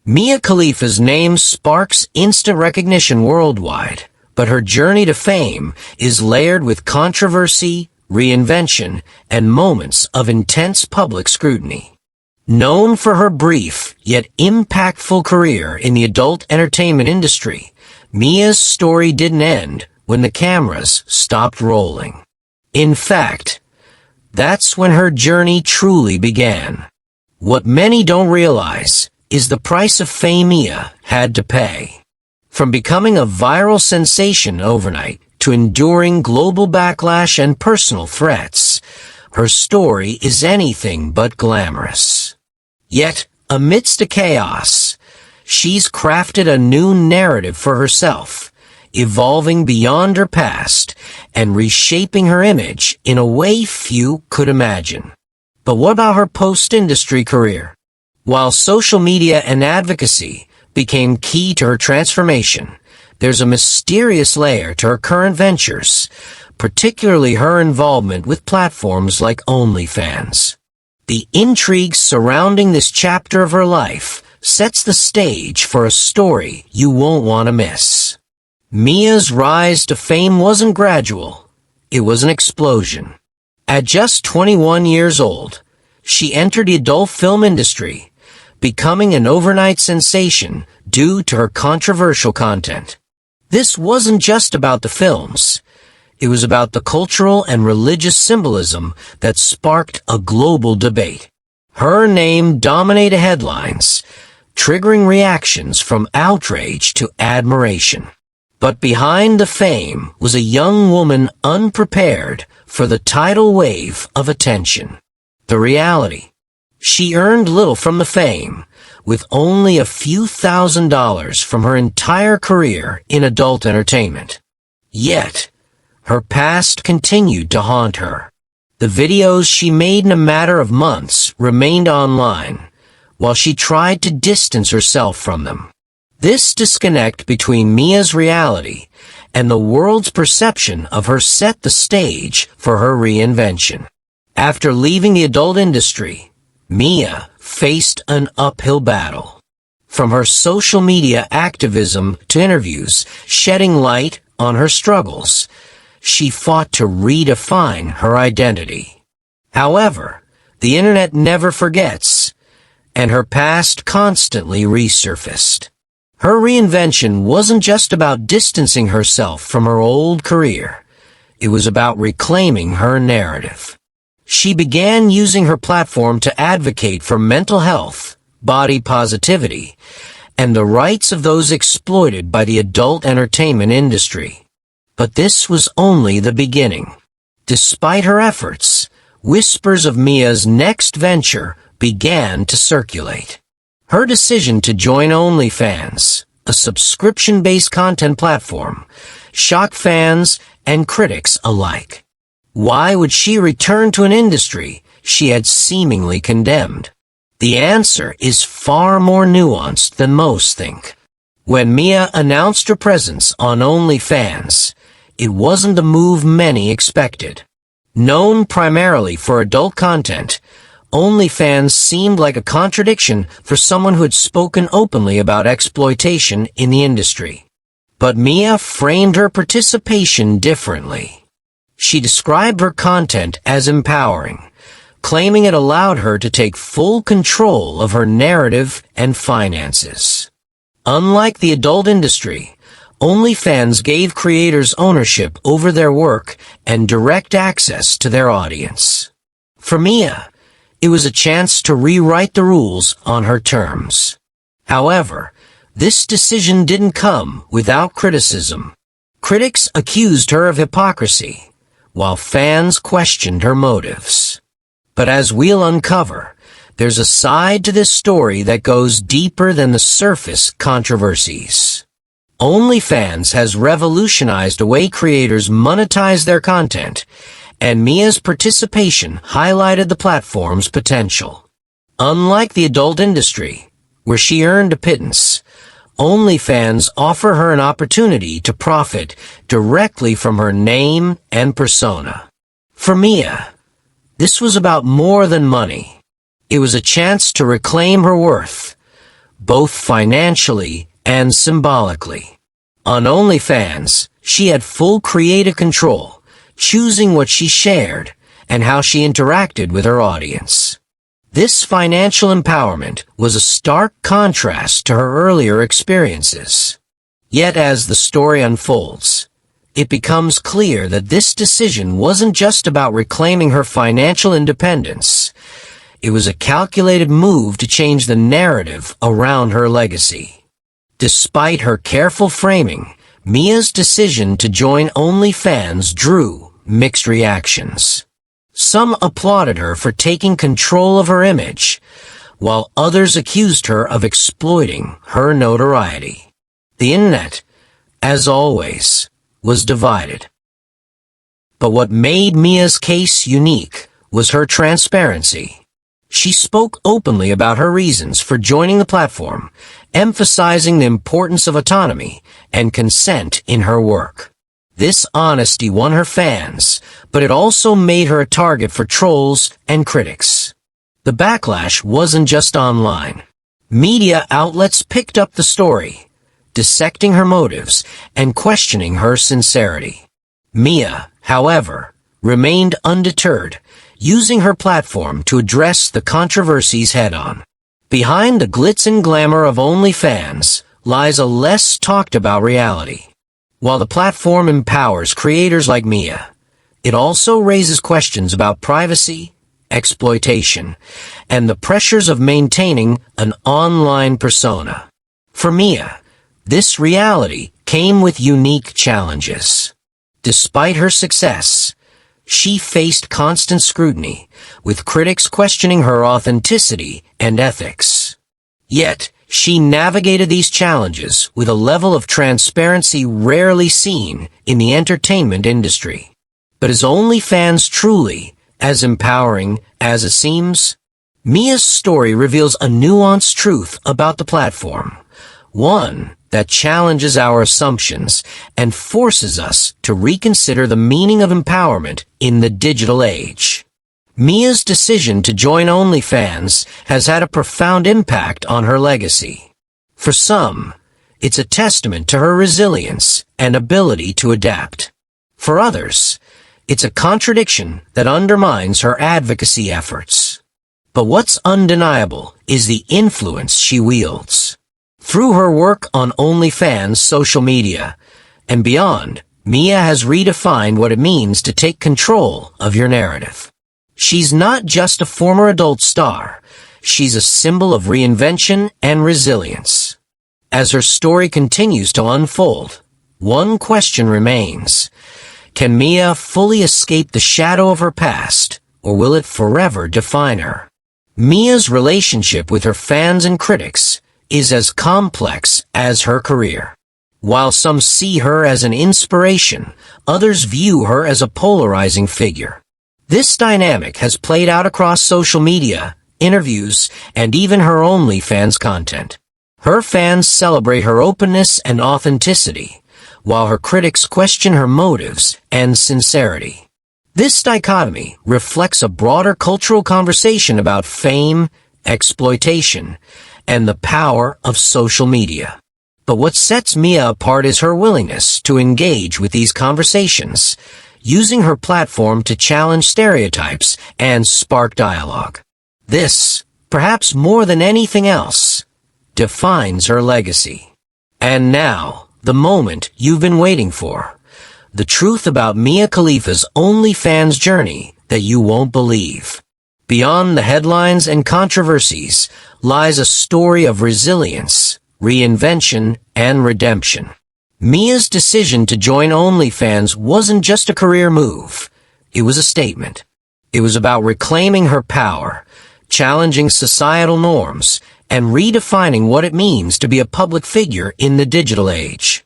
Mia Khalifa's name sparks instant recognition worldwide, but her journey to fame is layered with controversy, reinvention, and moments of intense public scrutiny. Known for her brief yet impactful career in the adult entertainment industry, Mia's story didn't end when the cameras stopped rolling. In fact, that's when her journey truly began. What many don't realize is the price of fame Mia had to pay. From becoming a viral sensation overnight to enduring global backlash and personal threats, her story is anything but glamorous. Yet, amidst the chaos, she's crafted a new narrative for herself, evolving beyond her past and reshaping her image in a way few could imagine. But what about her post-industry career? While social media and advocacy became key to her transformation, there's a mysterious layer to her current ventures, particularly her involvement with platforms like OnlyFans. The intrigue surrounding this chapter of her life sets the stage for a story you won't want to miss. Mia's rise to fame wasn't gradual, it was an explosion. At just 21 years old, she entered the adult film industry, becoming an overnight sensation due to her controversial content. This wasn't just about the films. It was about the cultural and religious symbolism that sparked a global debate. Her name dominated headlines, triggering reactions from outrage to admiration. But behind the fame was a young woman unprepared for the tidal wave of attention. The reality: she earned little from the fame, with only a few $1,000s from her entire career in adult entertainment. Yet, her past continued to haunt her. The videos she made in a matter of months remained online, while she tried to distance herself from them. This disconnect between Mia's reality and the world's perception of her set the stage for her reinvention. After leaving the adult industry, Mia faced an uphill battle. From her social media activism to interviews shedding light on her struggles, she fought to redefine her identity. However, the internet never forgets, and her past constantly resurfaced. Her reinvention wasn't just about distancing herself from her old career. It was about reclaiming her narrative. She began using her platform to advocate for mental health, body positivity, and the rights of those exploited by the adult entertainment industry. But this was only the beginning. Despite her efforts, whispers of Mia's next venture began to circulate. Her decision to join OnlyFans, a subscription-based content platform, shocked fans and critics alike. Why would she return to an industry she had seemingly condemned? The answer is far more nuanced than most think. When Mia announced her presence on OnlyFans, it wasn't the move many expected. Known primarily for adult content, OnlyFans seemed like a contradiction for someone who had spoken openly about exploitation in the industry. But Mia framed her participation differently. She described her content as empowering, claiming it allowed her to take full control of her narrative and finances. Unlike the adult industry, OnlyFans gave creators ownership over their work and direct access to their audience. For Mia, it was a chance to rewrite the rules on her terms. However, this decision didn't come without criticism. Critics accused her of hypocrisy, while fans questioned her motives. But as we'll uncover, there's a side to this story that goes deeper than the surface controversies. OnlyFans has revolutionized the way creators monetize their content, and Mia's participation highlighted the platform's potential. Unlike the adult industry, where she earned a pittance, OnlyFans offer her an opportunity to profit directly from her name and persona. For Mia, this was about more than money. It was a chance to reclaim her worth, both financially and symbolically. On OnlyFans, she had full creative control, choosing what she shared and how she interacted with her audience. This financial empowerment was a stark contrast to her earlier experiences. Yet as the story unfolds, it becomes clear that this decision wasn't just about reclaiming her financial independence. It was a calculated move to change the narrative around her legacy. Despite her careful framing, Mia's decision to join OnlyFans drew mixed reactions. Some applauded her for taking control of her image, while others accused her of exploiting her notoriety. The internet, as always, was divided. But what made Mia's case unique was her transparency. She spoke openly about her reasons for joining the platform, emphasizing the importance of autonomy and consent in her work. This honesty won her fans, but it also made her a target for trolls and critics. The backlash wasn't just online. Media outlets picked up the story, dissecting her motives and questioning her sincerity. Mia, however, remained undeterred, using her platform to address the controversies head-on. Behind the glitz and glamour of OnlyFans lies a less talked-about reality. While the platform empowers creators like Mia, it also raises questions about privacy, exploitation, and the pressures of maintaining an online persona. For Mia, this reality came with unique challenges. Despite her success, she faced constant scrutiny, with critics questioning her authenticity and ethics. Yet, she navigated these challenges with a level of transparency rarely seen in the entertainment industry. But is OnlyFans truly as empowering as it seems? Mia's story reveals a nuanced truth about the platform, one that challenges our assumptions and forces us to reconsider the meaning of empowerment in the digital age. Mia's decision to join OnlyFans has had a profound impact on her legacy. For some, it's a testament to her resilience and ability to adapt. For others, it's a contradiction that undermines her advocacy efforts. But what's undeniable is the influence she wields. Through her work on OnlyFans social media and beyond, Mia has redefined what it means to take control of your narrative. She's not just a former adult star, she's a symbol of reinvention and resilience. As her story continues to unfold, one question remains. Can Mia fully escape the shadow of her past, or will it forever define her? Mia's relationship with her fans and critics is as complex as her career. While some see her as an inspiration, others view her as a polarizing figure. This dynamic has played out across social media, interviews, and even her OnlyFans content. Her fans celebrate her openness and authenticity, while her critics question her motives and sincerity. This dichotomy reflects a broader cultural conversation about fame, exploitation, and the power of social media. But what sets Mia apart is her willingness to engage with these conversations, using her platform to challenge stereotypes and spark dialogue. This, perhaps more than anything else, defines her legacy. And now, the moment you've been waiting for. The truth about Mia Khalifa's OnlyFans journey that you won't believe. Beyond the headlines and controversies lies a story of resilience, reinvention, and redemption. Mia's decision to join OnlyFans wasn't just a career move. It was a statement. It was about reclaiming her power, challenging societal norms, and redefining what it means to be a public figure in the digital age.